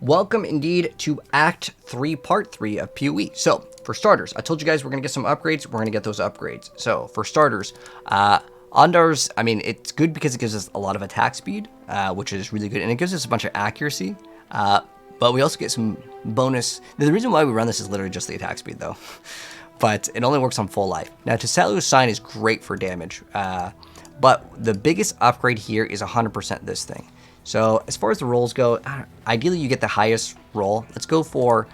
Welcome indeed to Act 3, Part 3 of PoE. So, for starters, I told you guys we're going to get some upgrades. We're going to get those upgrades. So, for starters, Ondars, I mean, it's good because it gives us a lot of attack speed, which is really good. And it gives us a bunch of accuracy. But we also get some bonus. The reason why we run this is literally just the attack speed, though. But it only works on full life. Now, Tessalio's Sign is great for damage. But the biggest upgrade here is 100% this thing. So as far as the rolls go, ideally you get the highest roll. Let's go for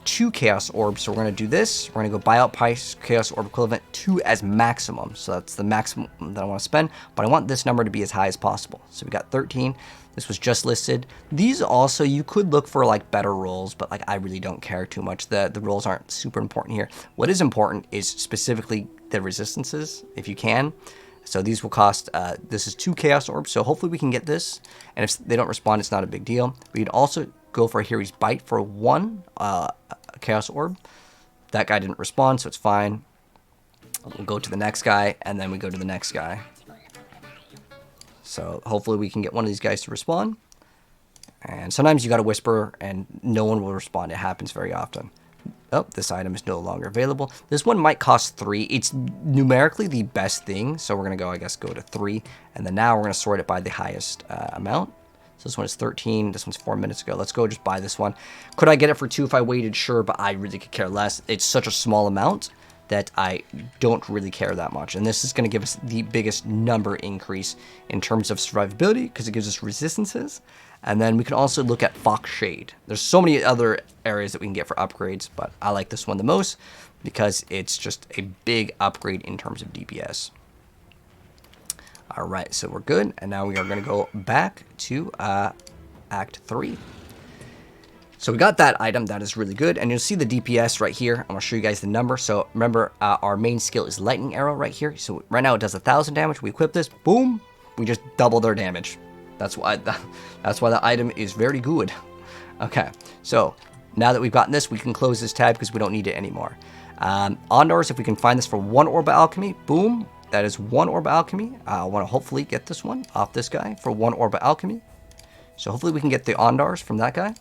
2 Chaos Orbs. So we're going to do this. We're going to go buy out Chaos Orb equivalent 2 as maximum. So that's the maximum that I want to spend. But I want this number to be as high as possible. So we got 13. This was just listed. These also, you could look for like better rolls, but like I really don't care too much. The rolls aren't super important here. What is important is specifically the resistances, if you can. So these will cost, this is 2 Chaos Orbs, so hopefully we can get this. And if they don't respond, it's not a big deal. We could also go for Hiri's Bite for 1 Chaos Orb. That guy didn't respond, so it's fine. We'll go to the next guy, and then we go to the next guy. So hopefully we can get one of these guys to respond. And sometimes you gotta whisper, and no one will respond. It happens very often. Oh, this item is no longer available. This one might cost 3. It's numerically the best thing, so we're going to go, I guess, go to 3. And then now we're going to sort it by the highest amount. So this one is 13. This one's 4 minutes ago. Let's go just buy this one. Could I get it for 2 if I waited? Sure, but I really could care less. It's such a small amount that I don't really care that much. And this is going to give us the biggest number increase in terms of survivability because it gives us resistances. And then we can also look at Fox Shade. There's so many other areas that we can get for upgrades, but I like this one the most because it's just a big upgrade in terms of DPS. All right, so we're good. And now we are going to go back to Act 3. So we got that item. That is really good. And you'll see the DPS right here. I'm going to show you guys the number. So remember, our main skill is Lightning Arrow right here. So right now it does 1,000 damage. We equip this. Boom. We just double their damage. That's why the item is very good. Okay, so now that we've gotten this, we can close this tab because we don't need it anymore. Ondars, if we can find this for 1 Orb of Alchemy, boom. That is 1 Orb of Alchemy. I want to hopefully get this one off this guy for 1 Orb of Alchemy. So hopefully we can get the Ondars from that guy.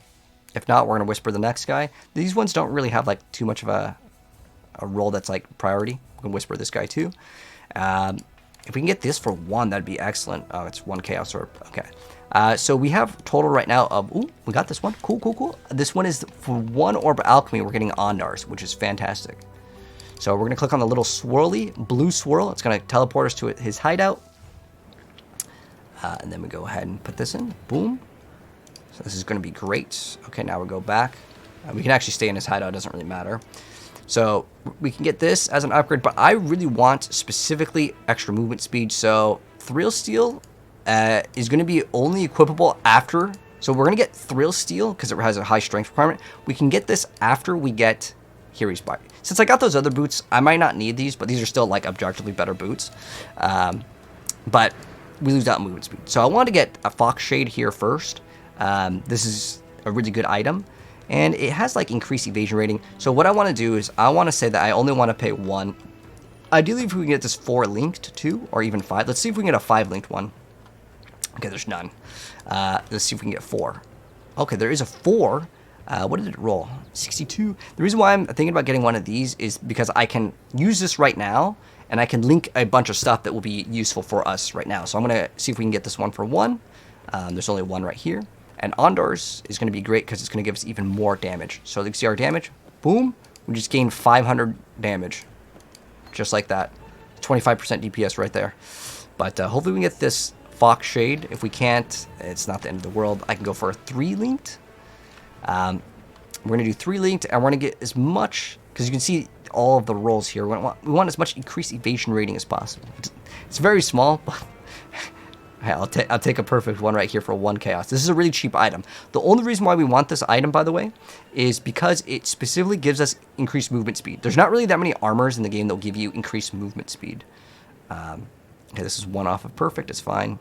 If not, we're going to whisper the next guy. These ones don't really have like too much of a roll that's like priority. We can whisper this guy too. If we can get this for 1, that'd be excellent. Oh, it's 1 Chaos Orb. Okay. So we have total right now of... Ooh, we got this one. Cool, cool, cool. This one is for 1 Orb of Alchemy. We're getting Ondars, which is fantastic. So we're going to click on the little swirly blue swirl. It's going to teleport us to his hideout. And then we go ahead and put this in. Boom. So this is going to be great. Okay, now we'll go back. We can actually stay in his hideout. It doesn't really matter. So we can get this as an upgrade, but I really want specifically extra movement speed. So Thrill Steel is going to be only equipable after. So we're going to get Thrill Steel because it has a high strength requirement. We can get this after we get Hiri's Bite. Since I got those other boots, I might not need these, but these are still like objectively better boots. But we lose out movement speed. So I want to get a Fox Shade here first. This is a really good item. And it has like increased evasion rating. So what I want to do is I want to say that I only want to pay 1. Ideally, if we can get this 4 linked too, or even 5. Let's see if we can get a 5 linked one. Okay, there's none. Let's see if we can get 4. Okay, there is a 4. What did it roll? 62. The reason why I'm thinking about getting one of these is because I can use this right now, and I can link a bunch of stuff that will be useful for us right now. So I'm going to see if we can get this one for 1. There's only 1 right here. And Ondars is going to be great because it's going to give us even more damage. So you can see our damage. Boom. We just gained 500 damage. Just like that. 25% DPS right there. But hopefully we can get this Fox Shade. If we can't, it's not the end of the world. I can go for a 3 linked. We're going to do 3 linked. And we're going to get as much... Because you can see all of the rolls here. We want as much increased evasion rating as possible. It's very small, but... I'll take a perfect one right here for 1 Chaos. This is a really cheap item. The only reason why we want this item, by the way, is because it specifically gives us increased movement speed. There's not really that many armors in the game that will give you increased movement speed. Okay, this is 1 off of perfect. It's fine.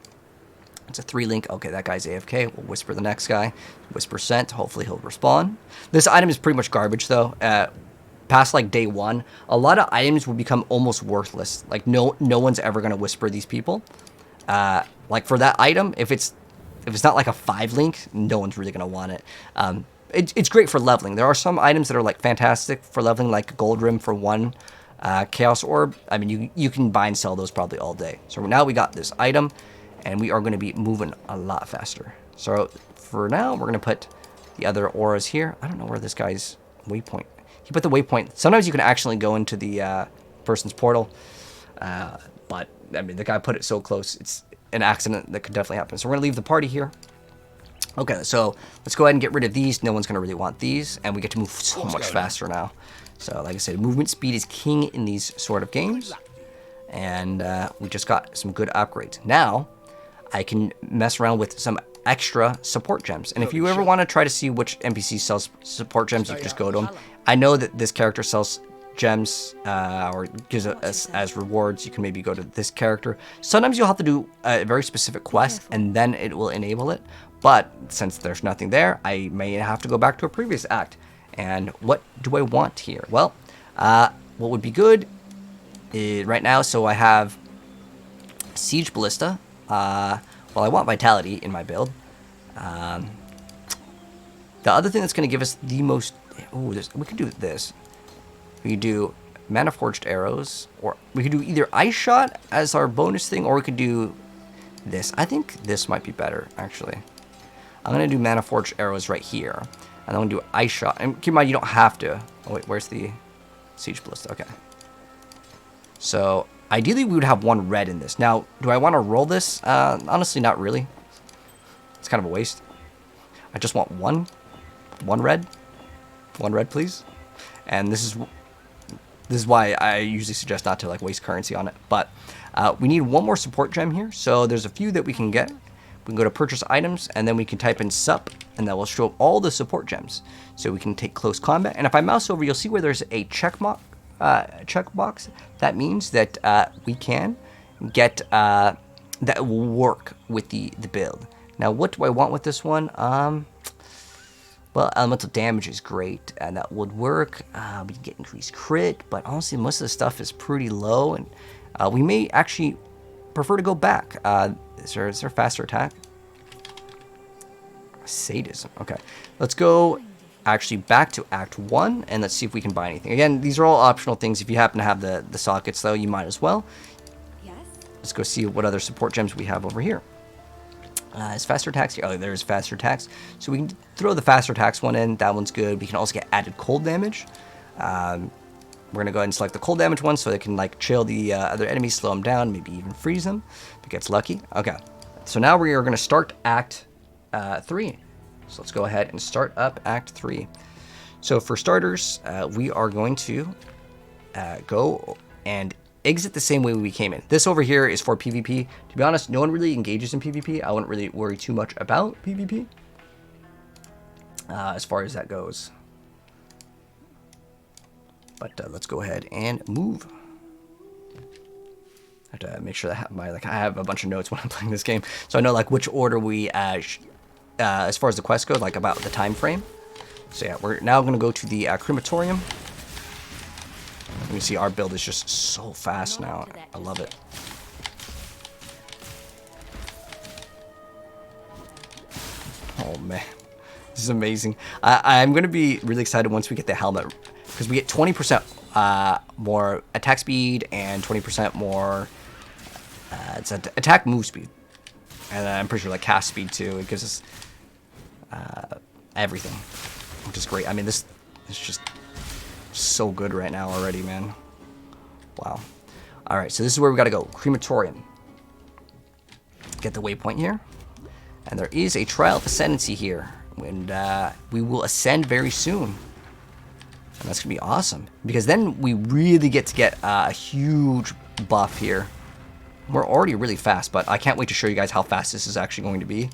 It's a 3 link. Okay, that guy's AFK. We'll whisper the next guy. Whisper sent. Hopefully he'll respawn. This item is pretty much garbage, though. Past like day 1, a lot of items will become almost worthless. Like no one's ever going to whisper these people. Like for that item, if it's if it's not like a 5 link, no one's really gonna want it. It's great for leveling. There are some items that are like fantastic for leveling, like gold rim for 1 chaos orb. I mean, you can buy and sell those probably all day. So now we got this item, and we are going to be moving a lot faster. So for now, we're going to put the other auras here. I don't know where this guy's waypoint. He put the waypoint. Sometimes you can actually go into the person's portal, but I mean, the guy put it so close. It's an accident that could definitely happen. So we're going to leave the party here. Okay, so let's go ahead and get rid of these. No one's going to really want these, and we get to move so much faster now. So like I said, movement speed is king in these sort of games, and we just got some good upgrades. Now, I can mess around with some extra support gems, and if you ever want to try to see which NPC sells support gems, you can just go to them. I know that this character sells gems or gives us as rewards. You can maybe go to this character. Sometimes you'll have to do a very specific quest, and then it will enable it. But since there's nothing there, I may have to go back to a previous act. And what do I want here? Well, what would be good right now, so I have Siege Ballista. Well, I want Vitality in my build. The other thing that's going to give us the most... Ooh, we could do this. We could do Mana Forged Arrows, or we could do either Ice Shot as our bonus thing, or we could do this. I think this might be better, actually. I'm going to do Mana Forged Arrows right here. And I'm going to do Ice Shot. And keep in mind, you don't have to. Oh, wait, where's the Siege Ballista? Okay. So, ideally, we would have 1 red in this. Now, do I want to roll this? Honestly, not really. It's kind of a waste. I just want 1. 1 red. 1 red, please. And this is why I usually suggest not to like waste currency on it. But we need 1 more support gem here. So, there's a few that we can get. We can go to purchase items, and then we can type in sup, and that will show up all the support gems. So we can take close combat. And if I mouse over, you'll see where there's a checkbox. That means that we can get that will work with the build. Now, what do I want with this one? Well, elemental damage is great, and that would work. We can get increased crit, but honestly, most of the stuff is pretty low, and we may actually prefer to go back. Is there faster attack? Sadism. Okay. Let's go actually back to Act 1, and let's see if we can buy anything. Again, these are all optional things. If you happen to have the sockets, though, you might as well. Yes. Let's go see what other support gems we have over here. Is faster attacks here? Oh, there's faster attacks. So we can throw the faster attacks one in. That one's good. We can also get added cold damage. We're going to go ahead and select the cold damage one so they can like chill the other enemies, slow them down, maybe even freeze them if it gets lucky. Okay, so now we are going to start Act 3. So let's go ahead and start up Act 3. So for starters, we are going to go and exit the same way we came in. This over here is for PvP. To be honest, no one really engages in PvP. I wouldn't really worry too much about PvP as far as that goes. But let's go ahead and move. I have to make sure that I have a bunch of notes when I'm playing this game, so I know like which order we as far as the quest goes, like about the time frame. So yeah, we're now going to go to the Crematorium. You can see our build is just so fast now. I love it. Oh man, this is amazing. I'm going to be really excited once we get the helmet, because we get 20% more attack speed and 20% more it's attack move speed, and I'm pretty sure like cast speed too. It gives us everything, which is great. I mean, this is just so good right now already, man. Wow. All right, so this is where we got to go. Crematorium. Get the waypoint here, and there is a trial of ascendency here, and we will ascend very soon. And that's going to be awesome, because then we really get to get a huge buff here. We're already really fast, but I can't wait to show you guys how fast this is actually going to be.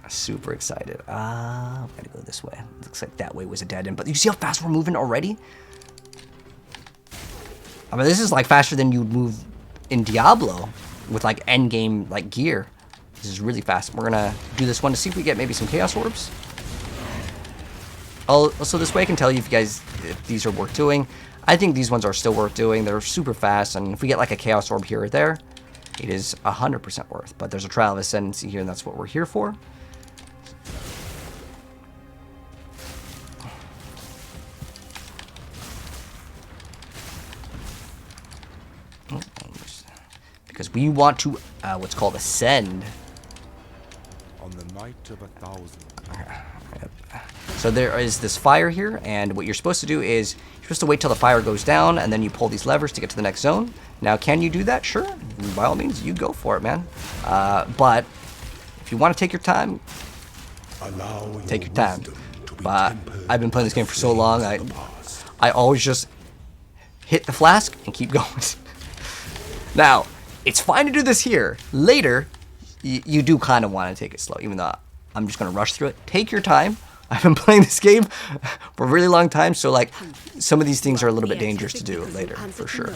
Super excited. I'm going to go this way. Looks like that way was a dead end, but you see how fast we're moving already? I mean, this is like faster than you'd move in Diablo with like end game like gear. This is really fast. We're going to do this one to see if we get maybe some Chaos Orbs. Also, this way I can tell you if these are worth doing. I think these ones are still worth doing. They're super fast, and if we get like a Chaos Orb here or there, it is 100% worth. But there's a Trial of Ascendancy here, and that's what we're here for. Because we want to, what's called ascend. On the night of 1,000. So there is this fire here, and what you're supposed to do is you're supposed to wait till the fire goes down, and then you pull these levers to get to the next zone. Now, can you do that? Sure. By all means, you go for it, man. But if you want to take your time, take your time. But I've been playing this game for so long, I always just hit the flask and keep going. Now, it's fine to do this here. Later, you do kind of want to take it slow, even though I'm just going to rush through it. Take your time. I've been playing this game for a really long time, so like some of these things are a little bit dangerous to do later, for sure.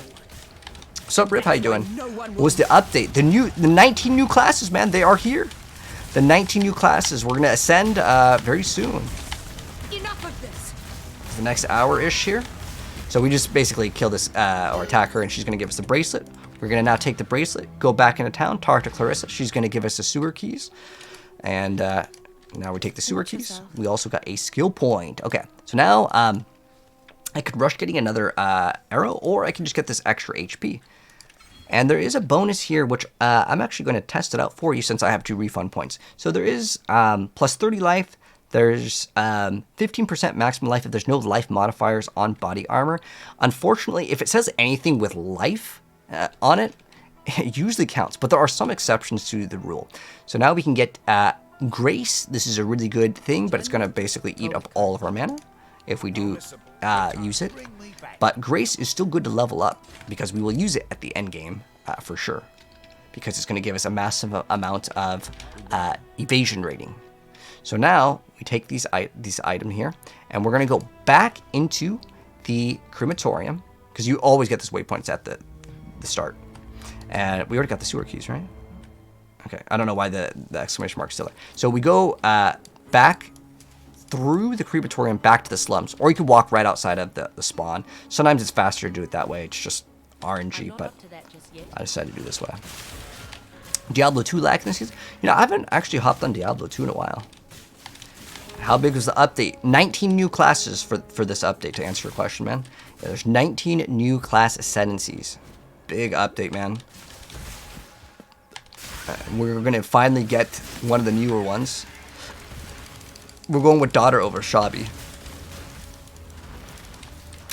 What's up, Rip? How you doing? What was the update? The 19 new classes, man. They are here. The 19 new classes. We're going to ascend very soon. Enough of this. The next hour-ish here. So we just basically kill this or attack her, and she's going to give us the bracelet. We're going to now take the bracelet, go back into town, talk to Clarissa. She's going to give us the sewer keys. And now we take the sewer keys. We also got a skill point. Okay, so now I could rush getting another arrow, or I can just get this extra HP. And there is a bonus here, which I'm actually going to test it out for you since I have 2 refund points. So there is plus 30 life. There's 15% maximum life if there's no life modifiers on body armor. Unfortunately, if it says anything with life on it, it usually counts. But there are some exceptions to the rule. So now we can get Grace. This is a really good thing, but it's going to basically eat up all of our mana if we do use it. But Grace is still good to level up because we will use it at the end game for sure, because it's going to give us a massive amount of evasion rating. So now we take these items here, and we're going to go back into the Crematorium, because you always get this waypoints at the start. And we already got the sewer keys, right? Okay, I don't know why the exclamation mark's still there. So we go back through the Crematorium back to the slums, or you could walk right outside of the spawn. Sometimes it's faster to do it that way. It's just RNG, but I decided to do this way. Diablo 2 lag in this season? You know, I haven't actually hopped on Diablo 2 in a while. How big was the update? 19 new classes for this update, to answer your question, man. Yeah, there's 19 new class ascendancies. Big update, man. We're going to finally get one of the newer ones. We're going with Daughter over Shabi.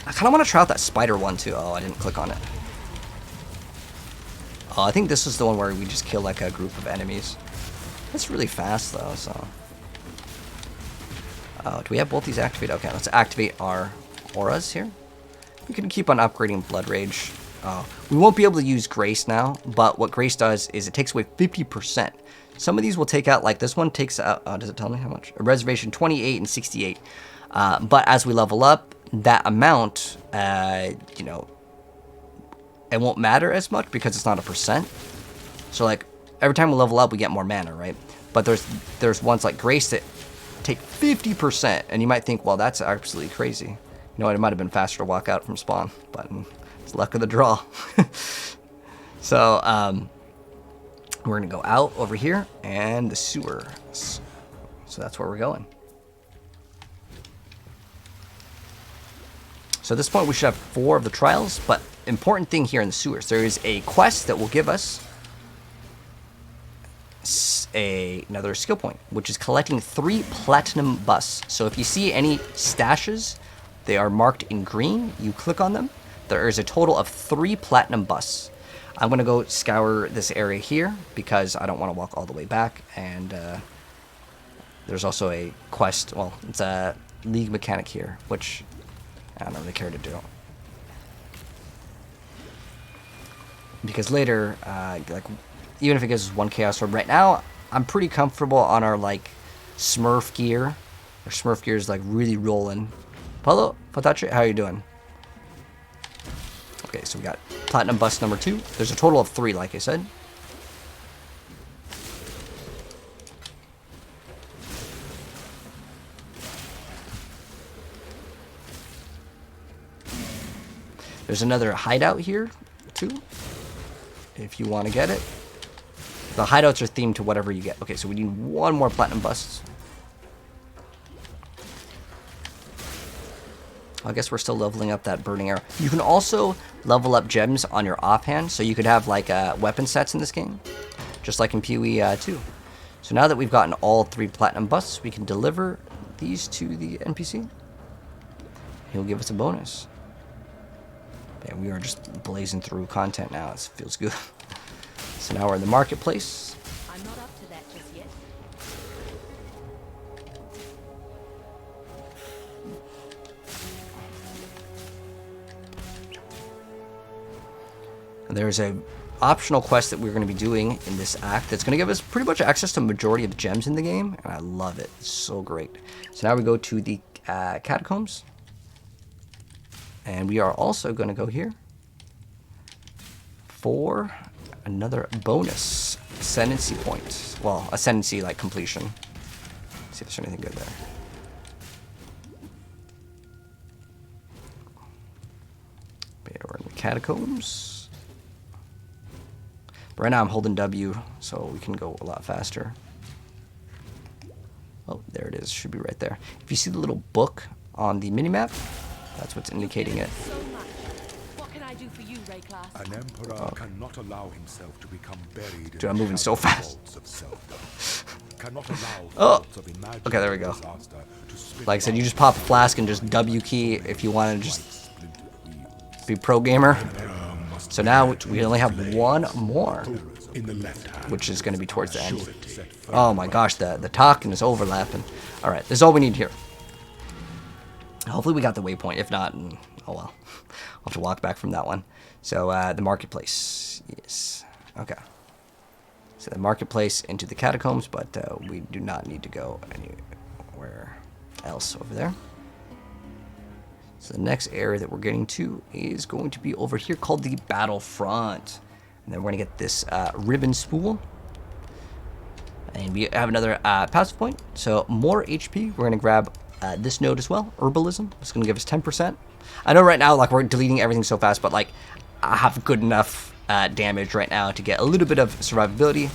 I kind of want to try out that spider one, too. Oh, I didn't click on it. Oh, I think this is the one where we just kill, like, a group of enemies. It's really fast, though, so... Oh, do we have both these activated? Okay, let's activate our auras here. We can keep on upgrading Blood Rage. We won't be able to use Grace now, but what Grace does is it takes away 50%. Some of these will take out, like this one takes out, does it tell me how much? A reservation 28 and 68. But as we level up, that amount, you know, it won't matter as much because it's not a percent. So like every time we level up, we get more mana, right? But there's ones like Grace that take 50%, and you might think, well, that's absolutely crazy. You know what? It might have been faster to walk out from spawn, but it's luck of the draw. So we're gonna go out over here and the sewer. So that's where we're going. So at this point, we should have 4 of the trials, but important thing here in the sewers, there is a quest that will give us another skill point, which is collecting 3 platinum busts. So if you see any stashes, they are marked in green. You click on them. There is a total of 3 platinum busts. I'm going to go scour this area here because I don't want to walk all the way back. And there's also a quest. Well, it's a league mechanic here, which I don't really care to do. Because later, like, even if it gives us 1 Chaos Orb, right now, I'm pretty comfortable on our, like, Smurf gear. Our Smurf gear is, like, really rolling. Paulo, Fatache, how are you doing? Okay, so we got Platinum Bust number 2. There's a total of 3, like I said. There's another hideout here, too. if you want to get it. The hideouts are themed to whatever you get. Okay, so we need one more platinum bust. I guess we're still leveling up that burning arrow. You can also level up gems on your offhand, so you could have like weapon sets in this game, just like in PoE 2. So now that we've gotten all 3 platinum busts, we can deliver these to the NPC. He'll give us a bonus. Man, we are just blazing through content now. It feels good. So now we're in the marketplace. I'm not up to that just yet. And there's a optional quest that we're going to be doing in this act that's going to give us pretty much access to the majority of the gems in the game, and I love it. It's so great. So now we go to the Catacombs, and we are also going to go here for another bonus ascendency point. Well, ascendency like completion. Let's see if there's anything good there. Okay, we're in the Catacombs. But right now I'm holding W, so we can go a lot faster. Oh, there it is. Should be right there. If you see the little book on the minimap, that's what's indicating it. So much. What can I do for you, Ray Class? An emperor cannot allow himself to become buried. Dude, I'm moving so fast. Cannot allow Oh, of okay, there we go. disaster to spit Like I said, you life just pop a flask and just W key if you want to just be pro gamer. So now we only have one more, in the left hand. which is going to be towards the end. Oh my gosh, the talking is overlapping. All right, this is all we need here. Hopefully we got the waypoint. If not, oh well. I'll have to walk back from that one. So the marketplace. Yes. Okay. So the marketplace into the catacombs, but we do not need to go anywhere else over there. So the next area that we're getting to is going to be over here called the Battlefront. And then we're going to get this ribbon spool. And we have another passive point. So more HP. We're going to grab this node as well. Herbalism. It's going to give us 10%. I know right now, like, we're deleting everything so fast, but, like, I have good enough damage right now to get a little bit of survivability.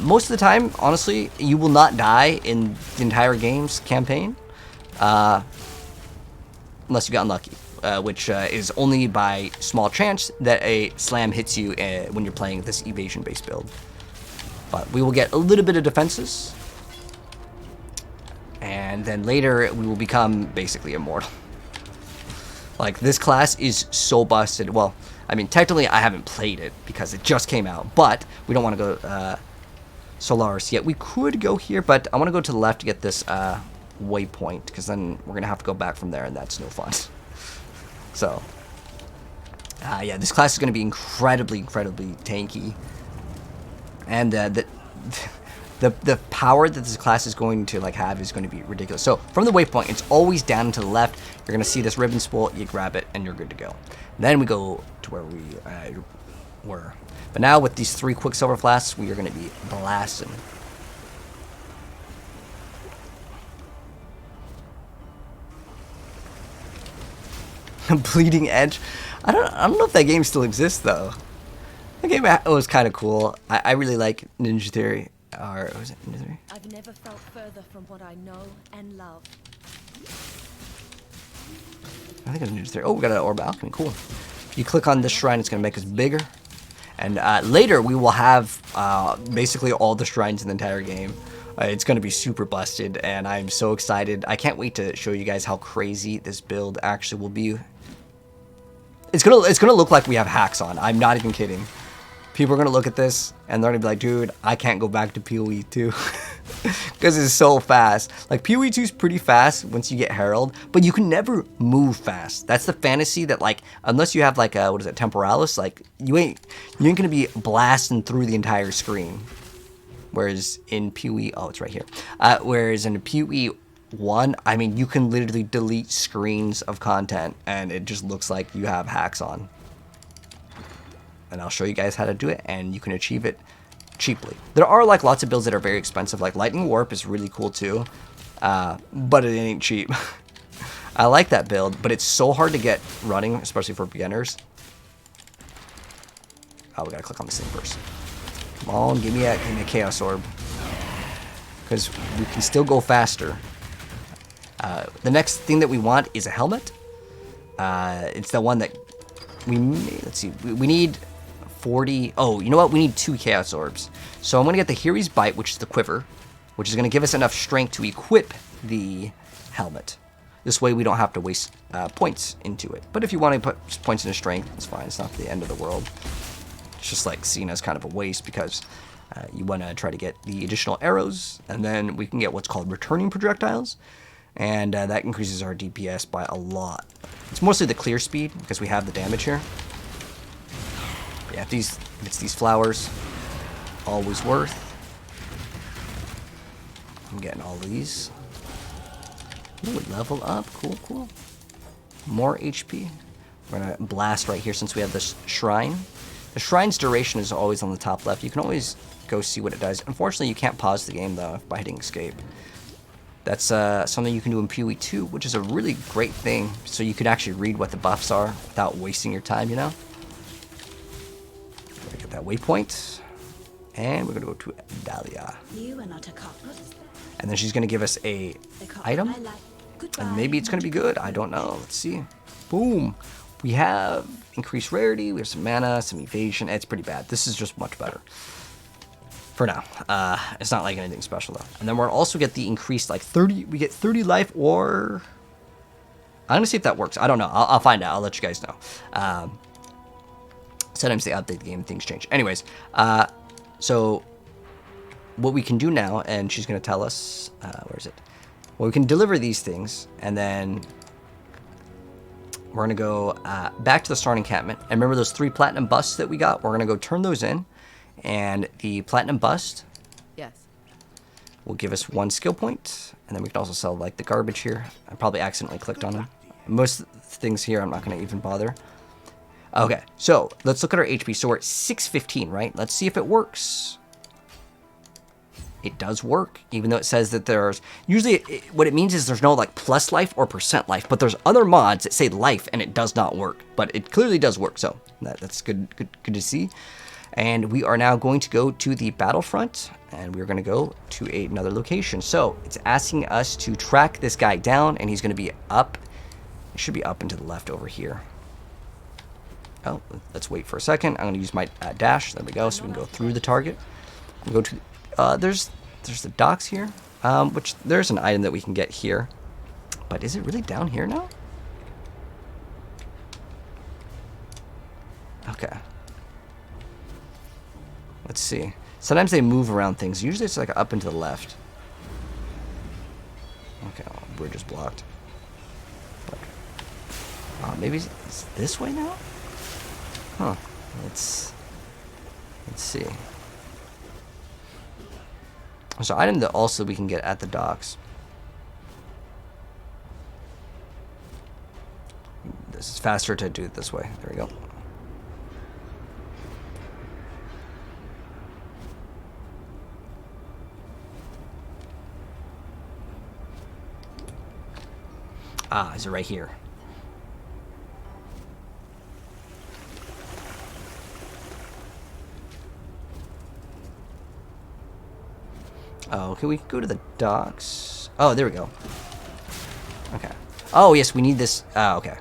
Most of the time, honestly, you will not die in the entire game's campaign. Unless you got unlucky, which is only by small chance that a slam hits you when you're playing this evasion-based build. But we will get a little bit of defenses, and then later we will become basically immortal. Like, this class is so busted. Well, I mean, technically I haven't played it because it just came out, but we don't want to go Solaris yet. We could go here, but I want to go to the left to get this Waypoint, because then we're going to have to go back from there, and that's no fun. So, yeah, this class is going to be incredibly tanky. And the power that this class is going to like have is going to be ridiculous. So, from the Waypoint, it's always down to the left. You're going to see this ribbon spool, you grab it, and you're good to go. And then we go to where we were. But now, with these 3 Quicksilver flasks, we are going to be blasting. Bleeding Edge. I don't know if that game still exists though. That game was kind of cool. I really like Ninja Theory. Or was it Ninja Theory? I've never felt further from what I know and love. I think it was Ninja Theory. Oh, we got an Orb Alchemy. Cool. If you click on this shrine, it's gonna make us bigger. And later we will have basically all the shrines in the entire game. It's going to be super busted, and I'm so excited. I can't wait to show you guys how crazy this build actually will be. It's gonna look like we have hacks on. I'm not even kidding. People are gonna look at this and they're gonna be like, dude, I can't go back to PoE 2 because it's so fast. Like, PoE 2 is pretty fast once you get Herald, but you can never move fast. That's the fantasy that, like, unless you have like a, what is it, Temporalis, like you ain't gonna be blasting through the entire screen. Whereas in PoE, oh, it's right here. Whereas in PoE 1, I mean, you can literally delete screens of content and it just looks like you have hacks on. And I'll show you guys how to do it, and you can achieve it cheaply. There are like lots of builds that are very expensive, like Lightning Warp is really cool too, but it ain't cheap. I like that build, but it's so hard to get running, especially for beginners. Oh, we gotta click on this thing first. Come on, give me a Chaos Orb. Because we can still go faster. The next thing that we want is a helmet. It's the one that we need. Let's see. We need 40. Oh, you know what? We need 2 Chaos Orbs. So I'm going to get the Hiri's Bite, which is the quiver, which is going to give us enough strength to equip the helmet. This way we don't have to waste points into it. But if you want to put points into strength, it's fine. It's not the end of the world. It's just like seen as kind of a waste because you want to try to get the additional arrows, and then we can get what's called returning projectiles, and that increases our DPS by a lot. It's mostly the clear speed because we have the damage here. Yeah, if it's these flowers, always worth. I'm getting all these. Ooh, level up, cool. More HP. We're gonna blast right here since we have this shrine. The shrine's duration is always on the top left. You can always go see what it does. Unfortunately, you can't pause the game though by hitting escape. That's something you can do in Piety 2, which is a really great thing. So you could actually read what the buffs are without wasting your time, you know? We're gonna get that waypoint. And we're gonna go to Dialla. You are not a copper. And then she's gonna give us a item. And maybe it's gonna be good. I don't know. Let's see. Boom. We have increased rarity. We have some mana, some evasion. It's pretty bad. This is just much better. For now. It's not like anything special though. And then we'll also get the increased like 30. We get 30 life or... I'm gonna see if that works. I don't know. I'll find out. I'll let you guys know. Sometimes they update the game and things change. Anyways, so what we can do now, and she's gonna tell us, where is it? Well, we can deliver these things, and then we're gonna go back to the starting encampment. And remember those 3 platinum busts that we got? We're gonna go turn those in, and the platinum bust will give us 1 skill point, and then we can also sell like the garbage here. I probably accidentally clicked on them. Most things here I'm not gonna even bother. Okay, so let's look at our HP. So we're at 615, right? Let's see if it works. It does work, even though it says that there's... Usually, what it means is there's no, like, plus life or percent life, but there's other mods that say life, and it does not work. But it clearly does work, so that's good to see. And we are now going to go to the battlefront, and we're going to go to another location. So, it's asking us to track this guy down, and he's going to be up. It should be up and to the left over here. Oh, let's wait for a second. I'm going to use my dash. There we go, so we can go through the target. We'll go to... there's the docks here, which there's an item that we can get here. But is it really down here now? Okay. Let's see. Sometimes they move around things. Usually it's like up and to the left. Okay, well, we're just blocked. But, maybe it's this way now? Huh. Let's see. So item that also we can get at the docks. This is faster to do it this way. There we go. Ah, is it right here? Oh, okay, we can go to the docks. Oh, there we go. Okay. Oh, yes, we need this. Okay.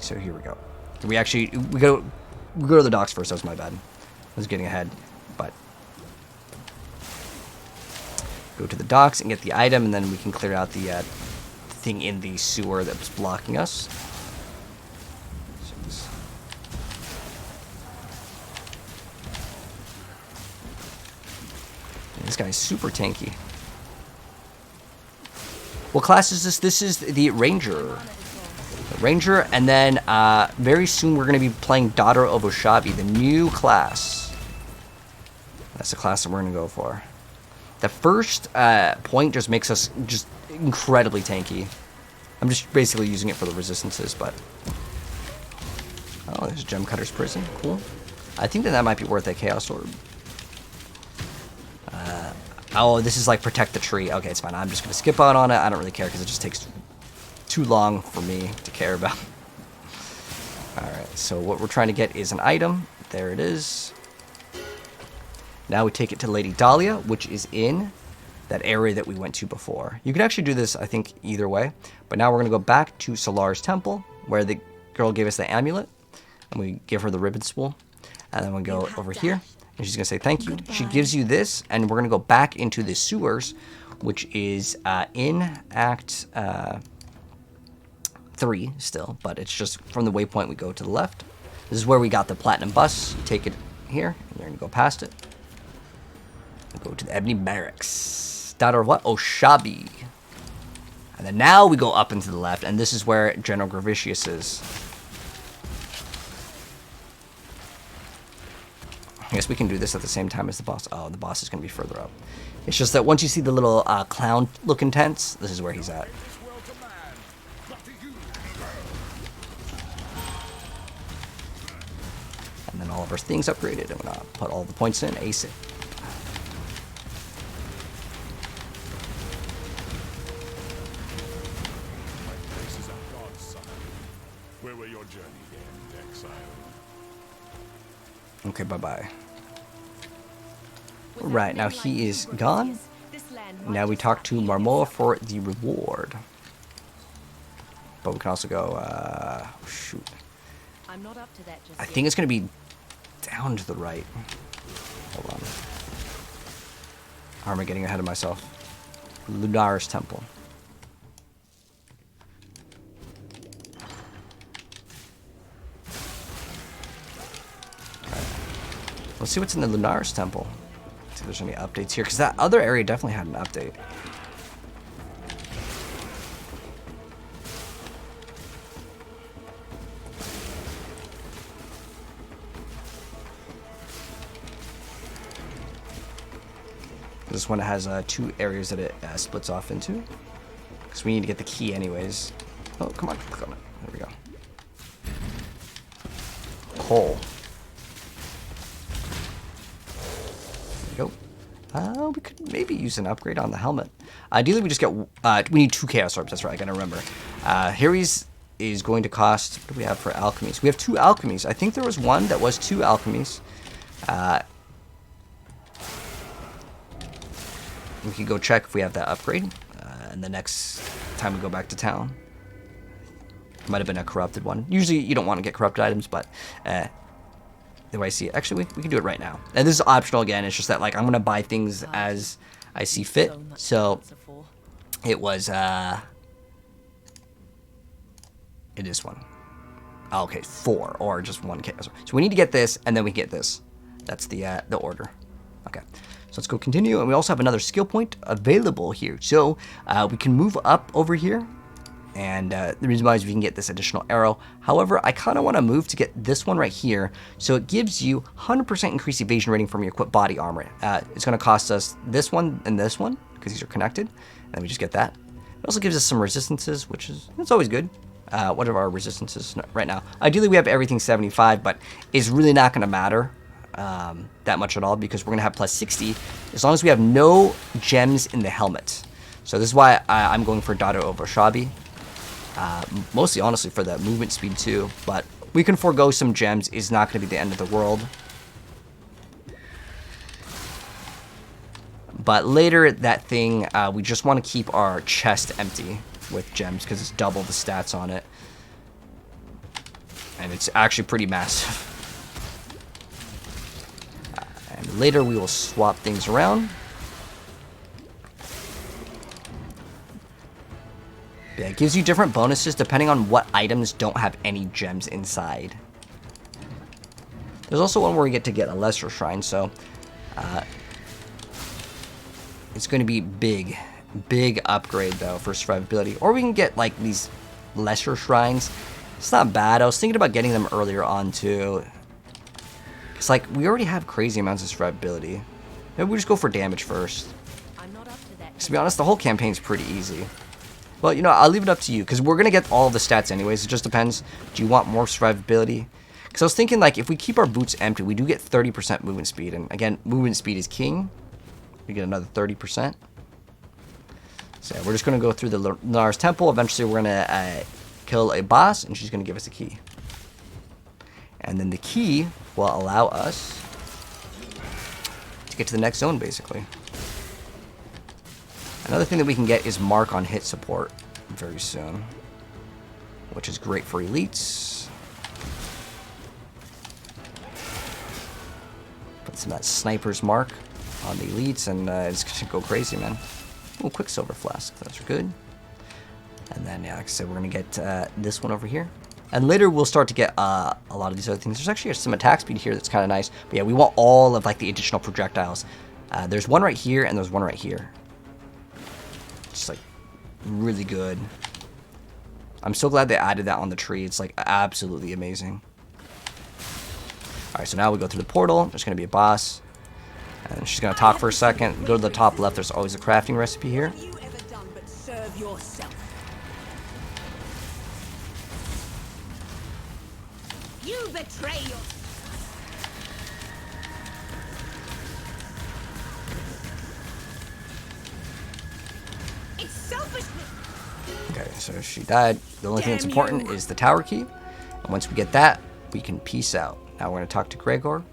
So here we go. We go to the docks first. That was my bad. I was getting ahead, but go to the docks and get the item, and then we can clear out the thing in the sewer that was blocking us. This guy's super tanky. What class is this? This is the Ranger. Ranger, and then very soon we're going to be playing Daughter of Oshabi, the new class. That's the class that we're going to go for. The first point just makes us just incredibly tanky. I'm just basically using it for the resistances, but... Oh, there's Gem Cutter's Prison. Cool. I think that might be worth a Chaos Orb. Oh, this is like Protect the Tree. Okay, it's fine. I'm just going to skip out on it. I don't really care because it just takes too long for me to care about. Alright, so what we're trying to get is an item. There it is. Now we take it to Lady Dialla, which is in that area that we went to before. You can actually do this, I think, either way. But now we're going to go back to Solar's temple, where the girl gave us the amulet. And we give her the ribbon spool. And then we go over here. And she's going to say thank you. She gives you this. And we're going to go back into the sewers, which is in Act 3 still. But it's just from the waypoint we go to the left. This is where we got the platinum bus. You take it here. And you're going to go past it. Go to the Ebony Barracks. Daughter of what? Oshabi. And then now we go up into the left, and this is where General Gravitius is. I guess we can do this at the same time as the boss. Oh, the boss is going to be further up. It's just that once you see the little clown-looking tents, this is where he's at. And then all of our things upgraded. I'm going to put all the points in, ace it. Okay, bye-bye. Right, now he is gone. Now we talk to Marmoa for the reward. But we can also go, shoot. I think it's going to be down to the right. Hold on. How am I getting ahead of myself? Lunar's Temple. Let's see what's in the Lunar's Temple. See if there's any updates here, because that other area definitely had an update. This one has 2 areas that it splits off into. Because we need to get the key anyways. Oh, come on, click on it. There we go. Coal. We could maybe use an upgrade on the helmet. Ideally, we just get... we need 2 Chaos Orbs. That's right, I gotta remember. Harry's is going to cost... What do we have for alchemies? We have 2 alchemies. I think there was one that was 2 alchemies. We could go check if we have that upgrade. And the next time we go back to town. Might have been a corrupted one. Usually, you don't want to get corrupted items, but... the way I see it. Actually, we can do it right now. And this is optional again. It's just that, like, I'm going to buy things as I see fit. So, it was, it is 1. Oh, okay, 4, or just 1 chaos. So we need to get this, and then we get this. That's the order. Okay, so let's go continue. And we also have another skill point available here. So, we can move up over here. And the reason why is we can get this additional arrow. However, I kind of want to move to get this one right here. So it gives you 100% increased evasion rating from your equipped body armor. It's going to cost us this one and this one, because these are connected. And then we just get that. It also gives us some resistances, which is, it's always good. What are our resistances right now? Ideally, we have everything 75, but it's really not going to matter that much at all, because we're going to have plus 60, as long as we have no gems in the helmet. So this is why I'm going for Daughter of Oshabi. Mostly, honestly, for the movement speed too, but we can forego some gems. Is not going to be the end of the world. But later, that thing, we just want to keep our chest empty with gems, because it's double the stats on it. And it's actually pretty massive. And later, we will swap things around. Yeah, it gives you different bonuses depending on what items don't have any gems inside. There's also one where we get to get a lesser shrine, so it's going to be big upgrade though for survivability. Or we can get like these lesser shrines. It's not bad. I was thinking about getting them earlier on too. It's like we already have crazy amounts of survivability. Maybe we just go for damage first. To be honest, the whole campaign's pretty easy. Well, you know, I'll leave it up to you, because we're going to get all of the stats anyways. It just depends. Do you want more survivability? Because I was thinking, like, if we keep our boots empty, we do get 30% movement speed. And, again, movement speed is king. We get another 30%. So, yeah, we're just going to go through the Lunar's Temple. Eventually, we're going to kill a boss, and she's going to give us a key. And then the key will allow us to get to the next zone, basically. Another thing that we can get is mark on hit support very soon, which is great for elites. Put some of that sniper's mark on the elites, and it's going to go crazy, man. Oh, Quicksilver Flask. Those are good. And then, yeah, like I said, we're going to get this one over here. And later we'll start to get a lot of these other things. There's actually some attack speed here that's kind of nice. But yeah, we want all of like the additional projectiles. There's one right here and there's one right here. Just like really good. I'm so glad they added that on the tree. It's like absolutely amazing. Alright, so now we go through the portal. There's going to be a boss. And she's going to talk for a second. Go to the top left. There's always a crafting recipe here. What have you ever done but serve yourself? You betray your... It's selfishness. Okay, so she died. The only thing that's important is the tower key. And once we get that, we can peace out. Now we're going to talk to Gregor.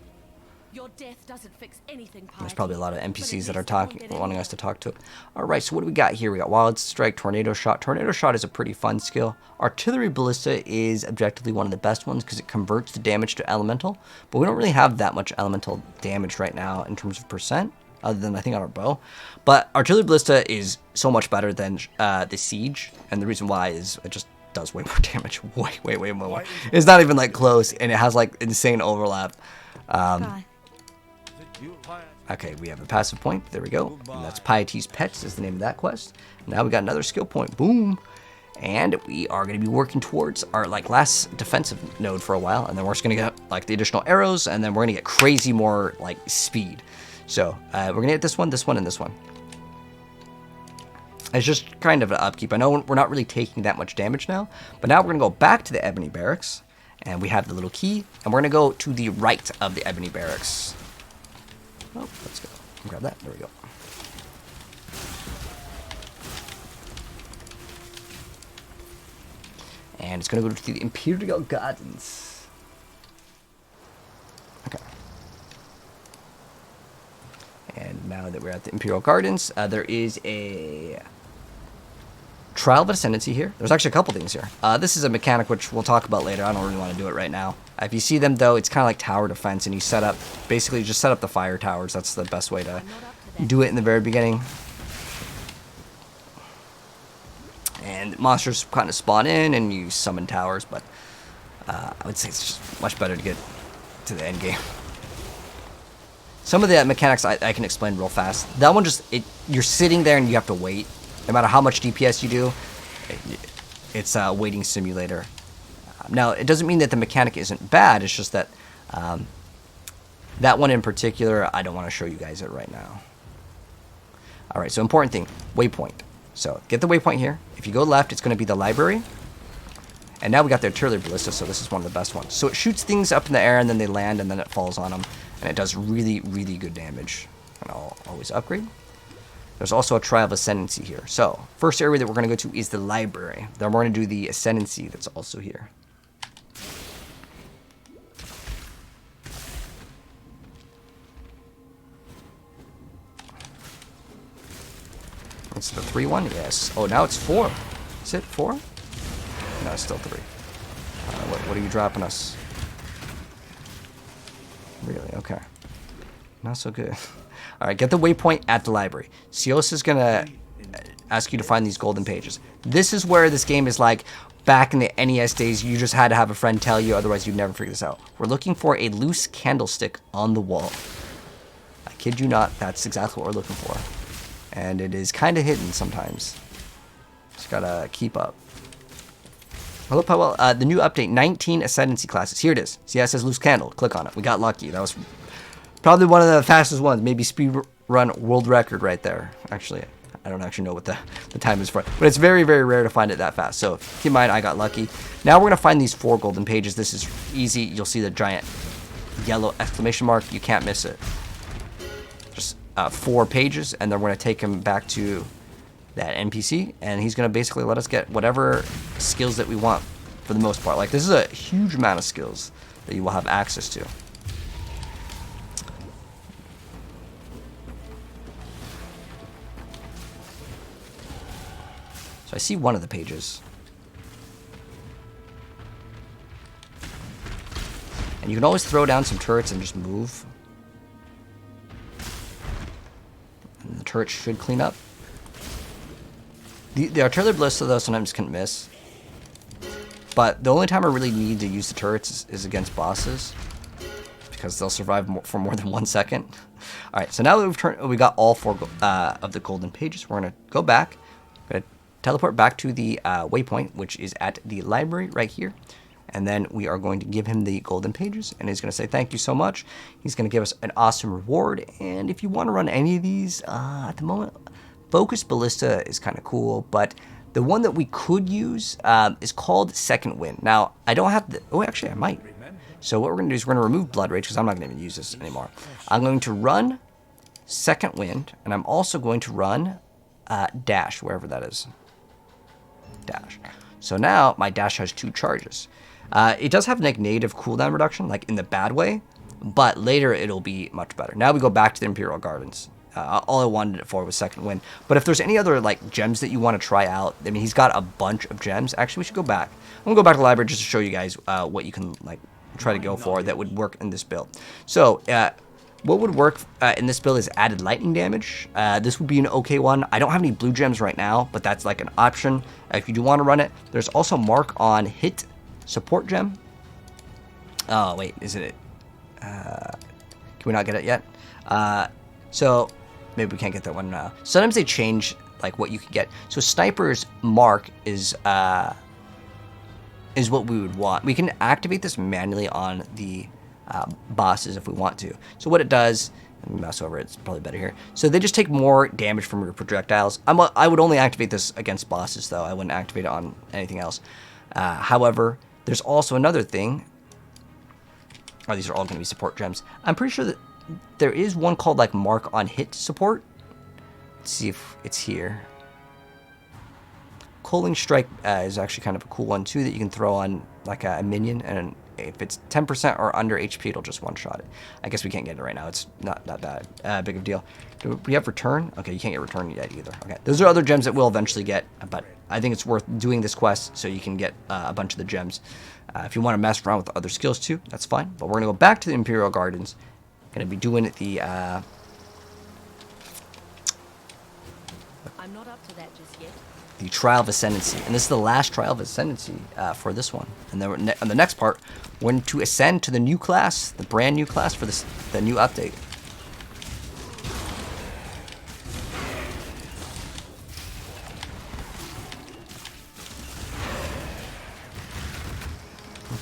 Your death doesn't fix anything, Piety. There's probably a lot of But NPCs at that are least I won't talking, get wanting any- us to talk to. All right, so what do we got here? We got Wild Strike, Tornado Shot. Tornado Shot is a pretty fun skill. Artillery Ballista is objectively one of the best ones because it converts the damage to elemental. But we don't really have that much elemental damage right now in terms of percent, other than I think on our bow. But Artillery Ballista is so much better than the Siege, and the reason why is it just does way more damage. Way more. It's not even like close, and it has like insane overlap. Okay, we have a passive point. There we go. And that's Piety's Pets is the name of that quest. Now we got another skill point. Boom. And we are going to be working towards our like last defensive node for a while. And then we're just going to get like the additional arrows. And then we're going to get crazy more like speed. So we're going to get this one, and this one. It's just kind of an upkeep. I know we're not really taking that much damage now. But now we're going to go back to the Ebony Barracks. And we have the little key. And we're going to go to the right of the Ebony Barracks. Oh, let's go. Grab that. There we go. And it's going to go to the Imperial Gardens. Okay. And now that we're at the Imperial Gardens, there is a Trial of Ascendency here. There's actually a couple things here. This is a mechanic which we'll talk about later. I don't really want to do it right now. If you see them, though, it's kind of like tower defense, and you set up, basically just set up the fire towers. That's the best way to do it in the very beginning. And monsters kind of spawn in, and you summon towers, but I would say it's just much better to get to the end game. Some of the mechanics I can explain real fast. That one just, you're sitting there and you have to wait. No matter how much DPS you do, it's a waiting simulator. Now, it doesn't mean that the mechanic isn't bad. It's just that that one in particular, I don't want to show you guys it right now. All right, so important thing, waypoint. So get the waypoint here. If you go left, it's going to be the library. And now we got the artillery ballista, so this is one of the best ones. So it shoots things up in the air, and then they land, and then it falls on them. And it does really, really good damage. And I'll always upgrade. There's also a Trial of Ascendency here. So, first area that we're going to go to is the library. Then we're going to do the Ascendency that's also here. It's the 3-1? Yes. Oh, now it's 4. Is it 4? No, it's still 3. What are you dropping us? Really? Okay. Not so good. Alright, get the waypoint at the library. Sios is going to ask you to find these golden pages. This is where this game is like back in the NES days. You just had to have a friend tell you, otherwise you'd never figure this out. We're looking for a loose candlestick on the wall. I kid you not, that's exactly what we're looking for. And it is kind of hidden sometimes. Just gotta keep up. I love how well, the new update, 19 Ascendancy classes. Here it is. See how it says loose candle. Click on it. We got lucky. That was probably one of the fastest ones. Maybe speed run world record right there. Actually, I don't actually know what the time is for. But it's very, very rare to find it that fast. So keep in mind, I got lucky. Now we're going to find these 4 golden pages. This is easy. You'll see the giant yellow exclamation mark. You can't miss it. Just 4 pages. And then we're going to take him back to that NPC. And he's going to basically let us get whatever skills that we want for the most part. Like, this is a huge amount of skills that you will have access to. So I see one of the pages. And you can always throw down some turrets and just move. And the turret should clean up. The artillery ballista, though, sometimes can miss. But the only time I really need to use the turrets is against bosses, because they'll survive for more than 1 second. All right, so now that we got all 4 of the golden pages, we're going to go back. We're going to teleport back to the waypoint, which is at the library right here. And then we are going to give him the golden pages, and he's going to say thank you so much. He's going to give us an awesome reward. And if you want to run any of these, at the moment, Focus Ballista is kind of cool, but the one that we could use is called Second Wind. Now, I don't have the... Oh, actually, I might. So what we're going to do is we're going to remove Blood Rage, because I'm not going to even use this anymore. I'm going to run Second Wind, and I'm also going to run Dash, wherever that is. Dash. So now my Dash has 2 charges. It does have negative cooldown reduction, like in the bad way, but later it'll be much better. Now we go back to the Imperial Gardens. All I wanted it for was Second Wind. But if there's any other like gems that you want to try out, I mean, he's got a bunch of gems. Actually, we should go back. I'm gonna go back to the library just to show you guys what you can like try to go for that would work in this build. So what would work in this build is added lightning damage. This would be an okay one. I don't have any blue gems right now, but that's like an option if you do want to run it. There's also Mark on Hit support gem. Oh wait, isn't it? Can we not get it yet? So maybe we can't get that one now. Sometimes they change like what you can get. So Sniper's Mark is what we would want. We can activate this manually on the bosses if we want to. So what it does, let me mouse over it, it's probably better here. So they just take more damage from your projectiles. I would only activate this against bosses though. I wouldn't activate it on anything else. However, there's also another thing. Oh, these are all going to be support gems. I'm pretty sure that there is one called like Mark on Hit support. Let's see if it's here. Coaling Strike is actually kind of a cool one too that you can throw on like a minion, and if it's 10% or under HP, it'll just one-shot it. I guess we can't get it right now. It's not that big of a deal. Do we have Return? Okay, you can't get Return yet either. Okay, those are other gems that we'll eventually get, but I think it's worth doing this quest so you can get a bunch of the gems. If you want to mess around with other skills too, that's fine. But we're going to go back to the Imperial Gardens. Going to be doing the... I'm not up to that just yet. The Trial of Ascendency. And this is the last Trial of Ascendency for this one. And then on the next part, we're going to ascend to the new class, the brand new class for the new update.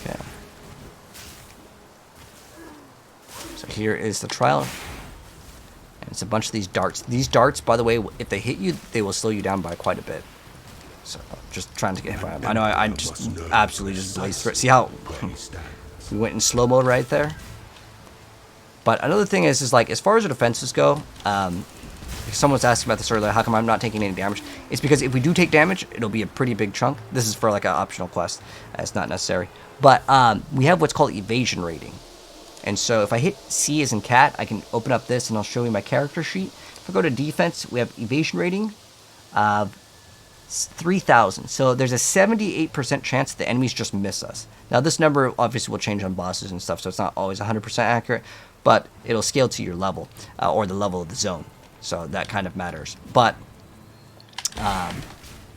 Okay. So here is the trial. And it's a bunch of these darts. These darts, by the way, if they hit you, they will slow you down by quite a bit. So just trying to get hit by them. I know I just absolutely just blazed through it. See how we went in slow mode right there? But another thing is like, as far as the defenses go, someone was asking about this earlier, how come I'm not taking any damage? It's because if we do take damage, it'll be a pretty big chunk. This is for like an optional quest. It's not necessary. But we have what's called evasion rating. And so if I hit C as in cat, I can open up this and I'll show you my character sheet. If I go to defense, we have evasion rating of 3,000. So there's a 78% chance that the enemies just miss us. Now this number obviously will change on bosses and stuff, so it's not always 100% accurate, but it'll scale to your level or the level of the zone. So that kind of matters. But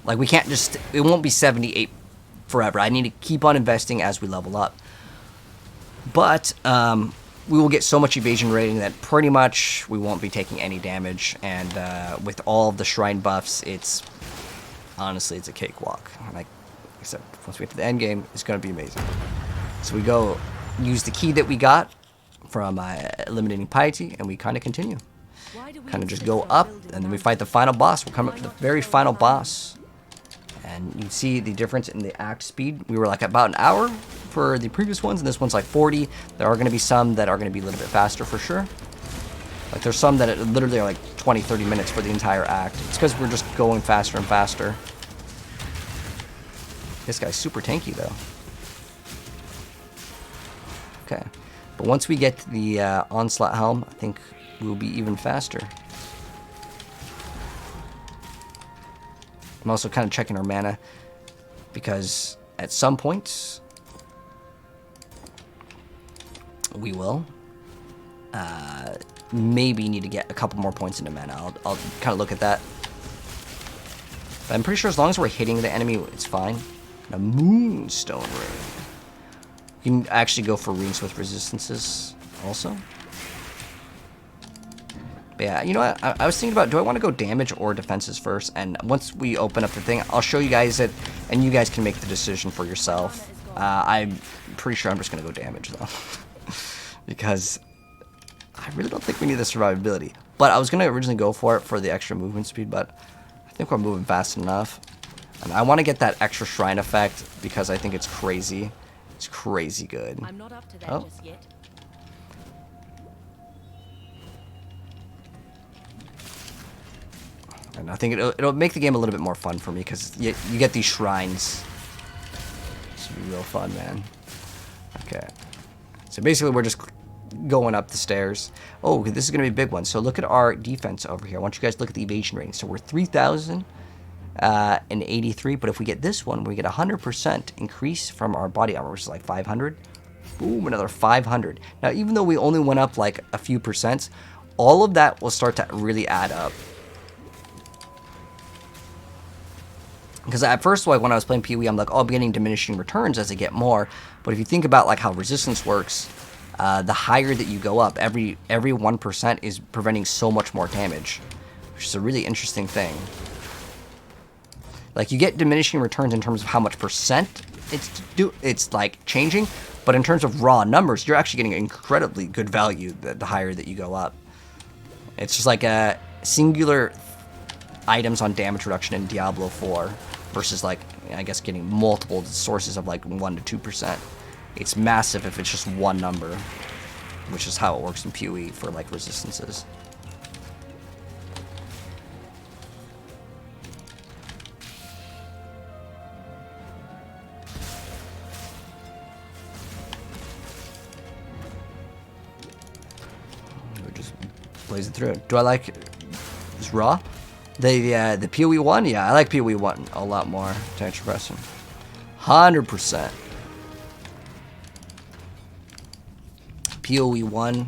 like we can't just, it won't be 78 forever. I need to keep on investing as we level up. But we will get so much evasion rating that pretty much we won't be taking any damage. And with all of the shrine buffs, it's honestly, it's a cakewalk. Like I said, once we get to the end game, it's going to be amazing. So we go use the key that we got from eliminating Piety, and we kind of continue. Kind of just go up, and then we fight the final boss. We'll come up to the very final boss. And you can see the difference in the act speed. We were like about an hour for the previous ones, and this one's like 40. There are going to be some that are going to be a little bit faster for sure. Like there's some that literally are like 20, 30 minutes for the entire act. It's because we're just going faster and faster. This guy's super tanky though. Okay. But once we get to the Onslaught Helm, I think we'll be even faster. I'm also kind of checking our mana because at some point we will maybe need to get a couple more points into mana. I'll kind of look at that. But I'm pretty sure as long as we're hitting the enemy, it's fine. A Moonstone Ring. You can actually go for rings with resistances also. But yeah, you know what? I was thinking about, do I want to go damage or defenses first? And once we open up the thing, I'll show you guys it, and you guys can make the decision for yourself. I'm pretty sure I'm just going to go damage, though. Because I really don't think we need the survivability. But I was going to originally go for it for the extra movement speed, but I think we're moving fast enough. And I want to get that extra shrine effect because I think it's crazy. It's crazy good. I'm not up to that just yet. And I think it'll make the game a little bit more fun for me because you get these shrines. This will be real fun, man. Okay. So basically we're just going up the stairs. Oh, this is going to be a big one. So look at our defense over here. I want you guys to look at the evasion rating. So we're 3,083, but if we get this one, we get 100% increase from our body armor, which is like 500. Boom, another 500. Now, even though we only went up like a few percent, all of that will start to really add up. Because at first, like when I was playing PoE, I'm like, oh, I'm getting diminishing returns as I get more. But if you think about like how resistance works, the higher that you go up, every 1% is preventing so much more damage, which is a really interesting thing. Like you get diminishing returns in terms of how much percent it's like changing, but in terms of raw numbers, you're actually getting incredibly good value the higher that you go up. It's just like a singular items on damage reduction in Diablo 4 versus like, I guess, getting multiple sources of like 1 to 2%. It's massive if it's just one number, which is how it works in PoE for like resistances. We're just blazing through it. Do I like this raw? The PoE 1? Yeah, I like PoE 1 a lot more. Temperature pressing. 100%. PoE 1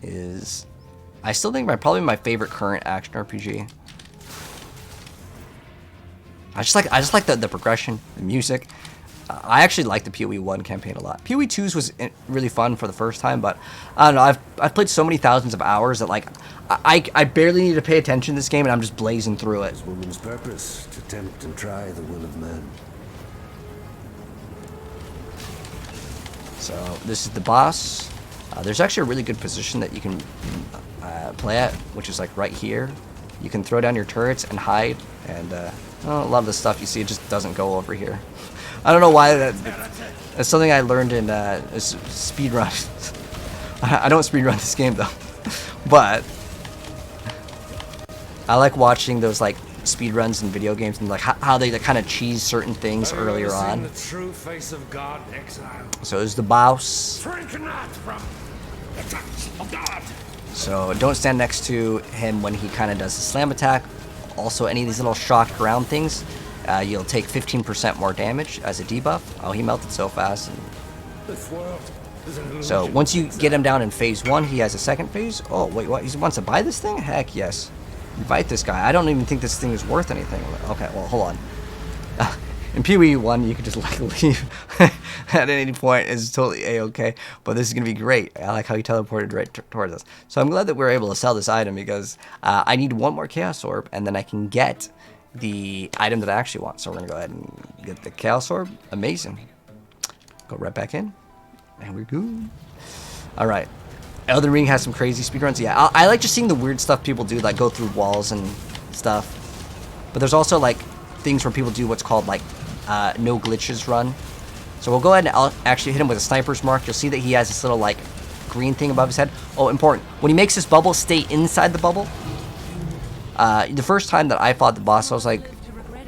is, I still think probably my favorite current action RPG. I just like the progression, the music. I actually like the PoE 1 campaign a lot. PoE 2's was really fun for the first time, but I don't know. I've played so many thousands of hours that like I barely need to pay attention to this game, and I'm just blazing through it. This woman's purpose to tempt and try the will of man. So this is the boss. There's actually a really good position that you can play at, which is like right here. You can throw down your turrets and hide, and a lot of the stuff you see, it just doesn't go over here. I don't know why that's something I learned in speedrun. I don't speedrun this game though, but I like watching those like speedruns in video games and like how they kind of cheese certain things earlier on. The true face of God, Exile. So there's the boss. Shrink not from the touch of God. So don't stand next to him when he kind of does the slam attack. Also, any of these little shocked ground things, you'll take 15% more damage as a debuff. Oh, he melted so fast. This world is an illusion. So once you get him down in phase 1, he has a second phase. Oh, wait, what? He wants to buy this thing? Heck yes. Invite this guy. I don't even think this thing is worth anything. Okay, well, hold on. In PoE 1, you can just like leave at any point. It's totally a-okay. But this is going to be great. I like how he teleported right towards us. So I'm glad that we're able to sell this item because I need one more Chaos Orb, and then I can get the item that I actually want. So we're going to go ahead and get the Chaos Orb. Amazing. Go right back in. And we're good. All right. Elden Ring has some crazy speedruns. Yeah, I like just seeing the weird stuff people do, like go through walls and stuff. But there's also like things where people do what's called like no glitches run. So we'll go ahead and I'll actually hit him with a sniper's mark. You'll see that he has this little like green thing above his head. Oh, important. When he makes this bubble, stay inside the bubble. The first time that I fought the boss, I was like,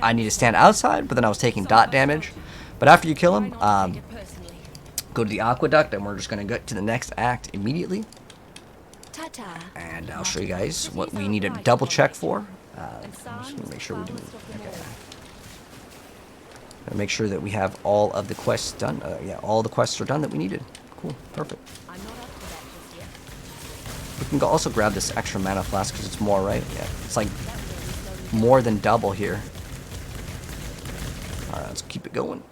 I need to stand outside, but then I was taking dot damage. But after you kill him, go to the aqueduct, and we're just going to get to the next act immediately. And I'll show you guys what we need to double check for. And I'm just Sam gonna was make sure we the didn't. foulest of them Okay. all. Gonna make sure that we have all of the quests done. Yeah, all the quests are done that we needed. Cool, perfect. I'm not up to that just yet. We can also grab this extra mana flask because it's more, right? Yeah, it's like That really slowly more than double here. All right, let's keep it going.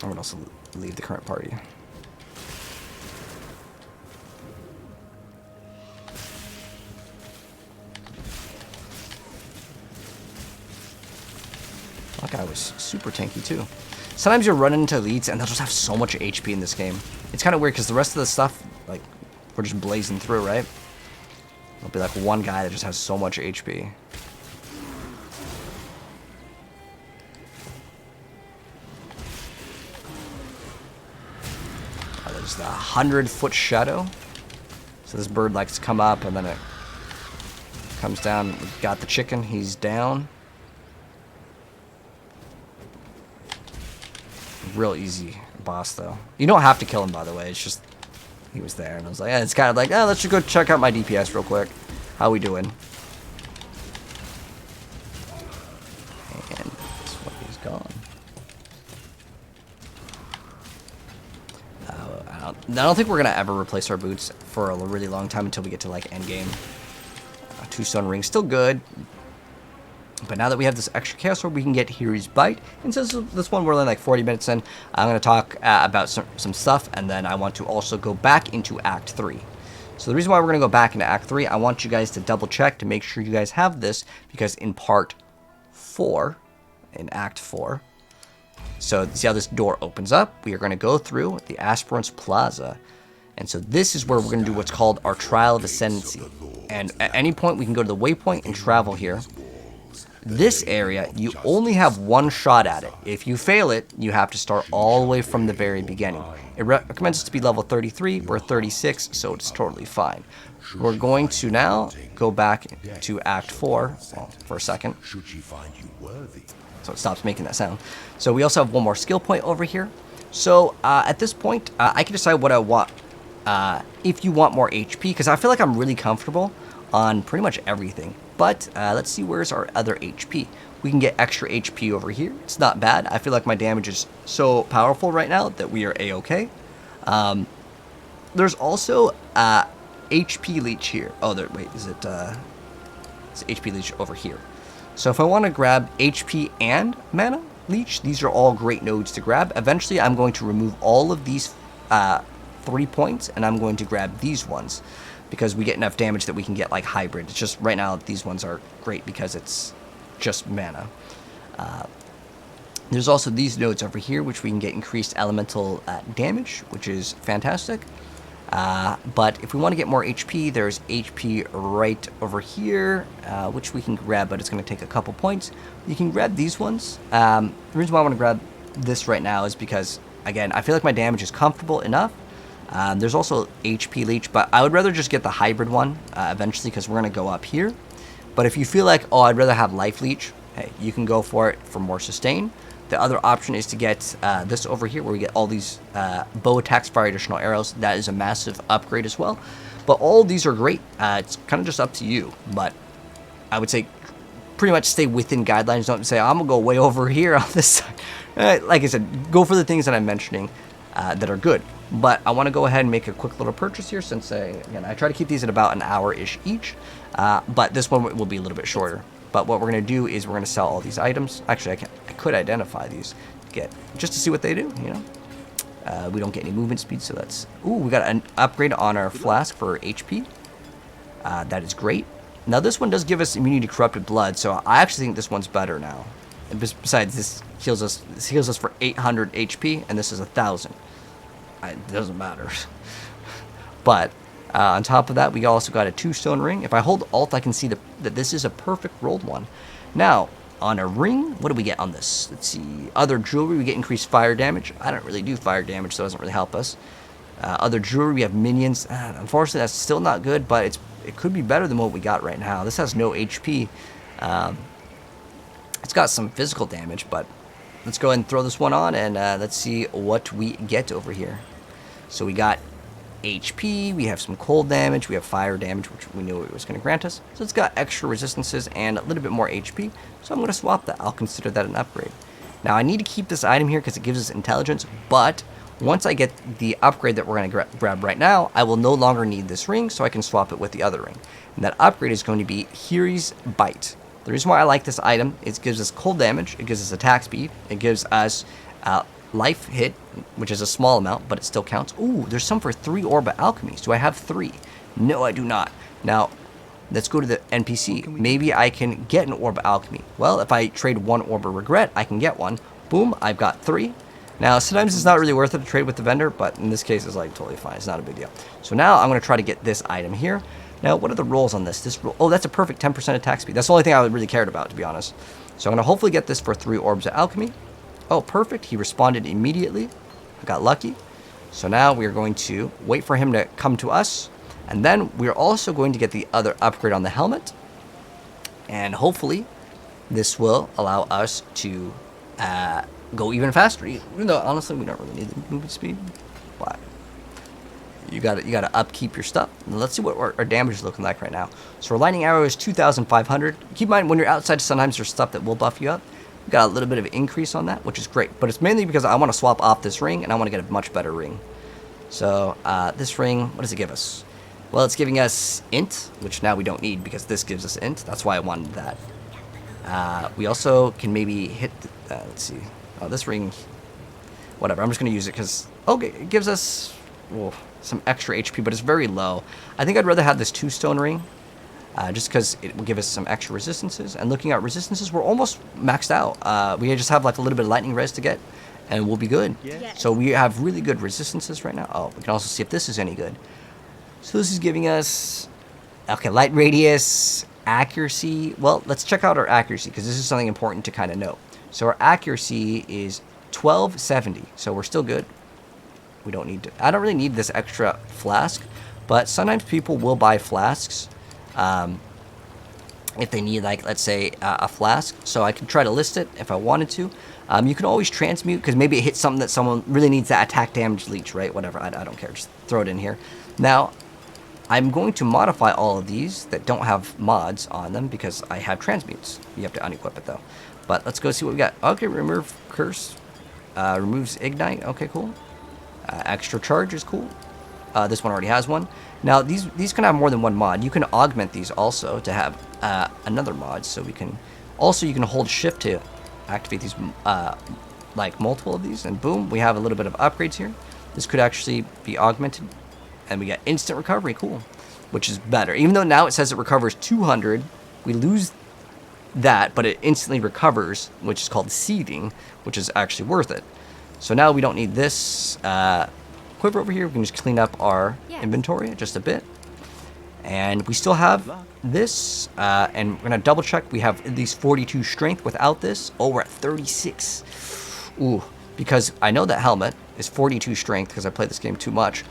I'm gonna also leave the current party. That guy was super tanky too. Sometimes you're running into elites and they'll just have so much HP in this game. It's kind of weird because the rest of the stuff, like, we're just blazing through, right? There'll be like one guy that just has so much HP. Oh, there's the 100-foot shadow. So this bird likes to come up and then it comes down. We've got the chicken. He's down. Real easy boss though. You don't have to kill him, by the way. It's just he was there and I was like, it's kind of like, let's just go check out my DPS real quick. How we doing? And this one is gone. I don't think we're gonna ever replace our boots for a really long time until we get to like end game. 2 stone rings, still good. But now that we have this extra chaos orb, we can get Hero's Bite. And since this one we're only like 40 minutes in, I'm going to talk about some stuff, and then I want to also go back into Act 3. So the reason why we're going to go back into Act 3, I want you guys to double check to make sure you guys have this, because in Part 4, in Act 4, so see how this door opens up? We are going to go through the Aspirants Plaza. And so this is where we're going to do what's called our Trial of Ascendency. And at any point we can go to the Waypoint and travel here. This area, you only have one shot at it. If you fail it, you have to start all the way from the very beginning. It recommends us to be level 33. We're 36, so it's totally fine. We're going to now go back to Act 4 for a second. So it stops making that sound. So we also have one more skill point over here. So at this point, I can decide what I want. If you want more HP, because I feel like I'm really comfortable on pretty much everything. But let's see, where's our other HP? We can get extra HP over here. It's not bad. I feel like my damage is so powerful right now that we are A-okay. There's also HP leech here. Oh, wait, is it? It's HP leech over here. So if I want to grab HP and mana leech, these are all great nodes to grab. Eventually, I'm going to remove all of these 3 points, and I'm going to grab these ones, because we get enough damage that we can get like hybrid. It's just right now these ones are great because it's just mana. There's also these nodes over here which we can get increased elemental damage, which is fantastic. But if we want to get more HP, there's HP right over here, which we can grab, but it's going to take a couple points. You can grab these ones. The reason why I want to grab this right now is because, again, I feel like my damage is comfortable enough. There's also HP leech, but I would rather just get the hybrid one eventually, because we're going to go up here. But if you feel like, oh, I'd rather have life leech, hey, you can go for it for more sustain. The other option is to get this over here, where we get all these bow attacks, fire additional arrows. That is a massive upgrade as well. But all of these are great. It's kind of just up to you. But I would say pretty much stay within guidelines. Don't say, I'm going to go way over here on this side. Like I said, go for the things that I'm mentioning that are good. But I want to go ahead and make a quick little purchase here, since again, I try to keep these at about an hour-ish each. But this one will be a little bit shorter. But what we're going to do is we're going to sell all these items. Actually, I could identify these just to see what they do, you know. We don't get any movement speed, so that's... Ooh, we got an upgrade on our flask for HP. That is great. Now, this one does give us immunity to corrupted blood, so I actually think this one's better now. And besides, this heals us for 800 HP, and this is 1,000. It doesn't matter. But on top of that, we also got a 2-stone ring. If I hold Alt, I can see that this is a perfect rolled one. Now, on a ring, what do we get on this? Let's see. Other jewelry, we get increased fire damage. I don't really do fire damage, so it doesn't really help us. Other jewelry, we have minions. Unfortunately, that's still not good, but it could be better than what we got right now. This has no HP. It's got some physical damage, but let's go ahead and throw this one on, and let's see what we get over here. So we got HP, we have some cold damage, we have fire damage, which we knew it was going to grant us. So it's got extra resistances and a little bit more HP. So I'm going to swap that. I'll consider that an upgrade. Now I need to keep this item here because it gives us intelligence, but once I get the upgrade that we're going to grab right now, I will no longer need this ring, so I can swap it with the other ring. And that upgrade is going to be Hiri's Bite. The reason why I like this item is it gives us cold damage, it gives us attack speed, it gives us life hit, which is a small amount, but it still counts. Ooh, there's some for 3 Orb of Alchemies. Do I have 3? No, I do not. Now, let's go to the NPC. Maybe I can get an Orb of Alchemy. Well, if I trade 1 Orb of Regret, I can get one. Boom, I've got 3. Now, sometimes it's not really worth it to trade with the vendor, but in this case, it's like totally fine. It's not a big deal. So now I'm going to try to get this item here. Now, what are the rolls on this? Oh, that's a perfect 10% attack speed. That's the only thing I really cared about, to be honest. So I'm going to hopefully get this for 3 Orbs of Alchemy. Oh, perfect. He responded immediately. I got lucky. So now we are going to wait for him to come to us. And then we're also going to get the other upgrade on the helmet. And hopefully this will allow us to go even faster. Even though, honestly, we don't really need the movement speed. But you gotta upkeep your stuff. And let's see what our damage is looking like right now. So our lightning arrow is 2,500. Keep in mind, when you're outside, sometimes there's stuff that will buff you up. We got a little bit of increase on that, which is great. But it's mainly because I want to swap off this ring, and I want to get a much better ring. So this ring, what does it give us? Well, it's giving us int, which now we don't need because this gives us int. That's why I wanted that. We also can maybe hit, let's see. Oh, this ring, whatever. I'm just going to use it because, okay, it gives us some extra HP, but it's very low. I think I'd rather have this 2-stone ring just because it will give us some extra resistances. And looking at resistances, we're almost maxed out. We just have like a little bit of lightning res to get, and we'll be good. Yes. So we have really good resistances right now. Oh, we can also see if this is any good. So this is giving us, okay, light radius, accuracy. Well, let's check out our accuracy because this is something important to kind of know. So our accuracy is 1270, so we're still good. We don't need to, I don't really need this extra flask, but sometimes people will buy flasks if they need, like, let's say a flask. So I can try to list it if I wanted to. You can always transmute because maybe it hits something that someone really needs that attack damage leech, right? Whatever, I don't care, just throw it in here. Now, I'm going to modify all of these that don't have mods on them because I have transmutes. You have to unequip it though. But let's go see what we got. Okay, remove curse. Removes ignite. Okay, cool. Extra charge is cool. This one already has one. Now, these can have more than one mod. You can augment these also to have another mod. So we can... Also, you can hold shift to activate these, like multiple of these. And boom, we have a little bit of upgrades here. This could actually be augmented. And we get instant recovery. Cool. Which is better. Even though now it says it recovers 200, we lose that, but it instantly recovers, which is called seeding, which is actually worth it. So now we don't need this quiver over here. We can just clean up our inventory just a bit. And we still have this, and we're going to double check. We have at least 42 strength without this. Oh, we're at 36. Ooh, because I know that helmet is 42 strength because I played this game too much.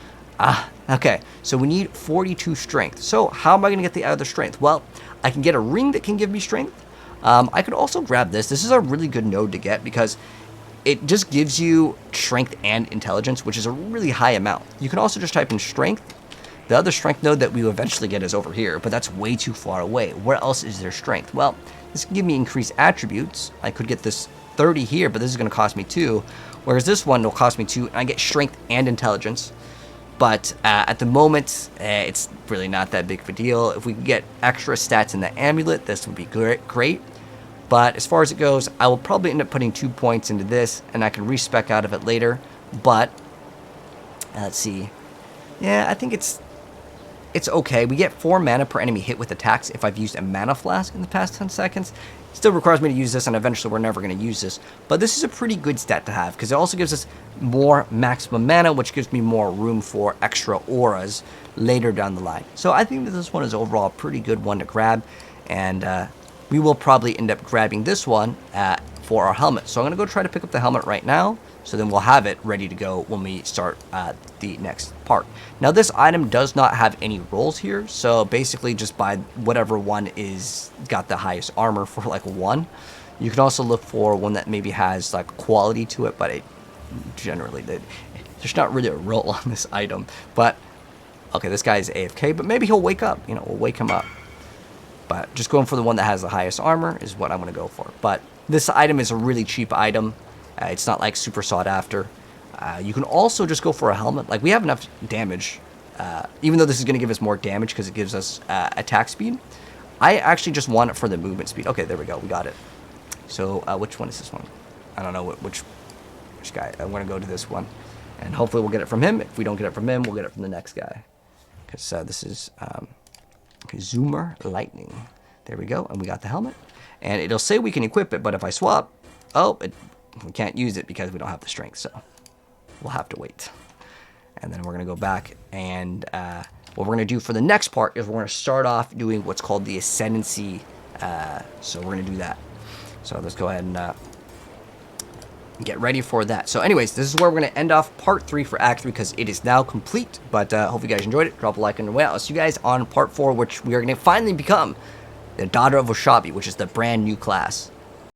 Okay, so we need 42 strength. So how am I going to get the other strength? Well, I can get a ring that can give me strength. I could also grab this. This is a really good node to get because it just gives you strength and intelligence, which is a really high amount. You can also just type in strength. The other strength node that we will eventually get is over here, but that's way too far away. Where else is there strength? Well, this can give me increased attributes. I could get this 30 here, but this is going to cost me 2. Whereas this one will cost me 2, and I get strength and intelligence. But at the moment, it's really not that big of a deal. If we could get extra stats in the amulet, this would be great. But as far as it goes, I will probably end up putting 2 points into this, and I can respec out of it later. But let's see. Yeah, I think it's okay. We get 4 mana per enemy hit with attacks if I've used a mana flask in the past 10 seconds. It still requires me to use this, and eventually we're never going to use this. But this is a pretty good stat to have, because it also gives us more maximum mana, which gives me more room for extra auras later down the line. So I think that this one is overall a pretty good one to grab, and we will probably end up grabbing this one for our helmet. So I'm going to go try to pick up the helmet right now, so then we'll have it ready to go when we start the next part. Now, this item does not have any rolls here, so basically just buy whatever one is got the highest armor for like 1. You can also look for one that maybe has like quality to it, but it generally there's not really a roll on this item. But Okay, this guy is AFK, but maybe he'll wake up. You know, we'll wake him up. But just going for the one that has the highest armor is what I'm going to go for. But this item is a really cheap item. It's not like super sought after. You can also just go for a helmet. Like, we have enough damage. Even though this is going to give us more damage because it gives us attack speed. I actually just want it for the movement speed. Okay, there we go. We got it. So, which one is this one? I don't know which guy. I want to go to this one. And hopefully we'll get it from him. If we don't get it from him, we'll get it from the next guy. Because this is Zoomer Lightning. There we go. And we got the helmet. And it'll say we can equip it, but if I swap, we can't use it because we don't have the strength. So we'll have to wait. And then we're going to go back. And what we're going to do for the next part is we're going to start off doing what's called the ascendency. So we're going to do that. So let's go ahead and get ready for that. So anyways, this is where we're going to end off part 3 for Act 3 because it is now complete. But hope you guys enjoyed it. Drop a like on the way out. I'll see you guys on part 4, which we are going to finally become the Daughter of Washabi, which is the brand new class.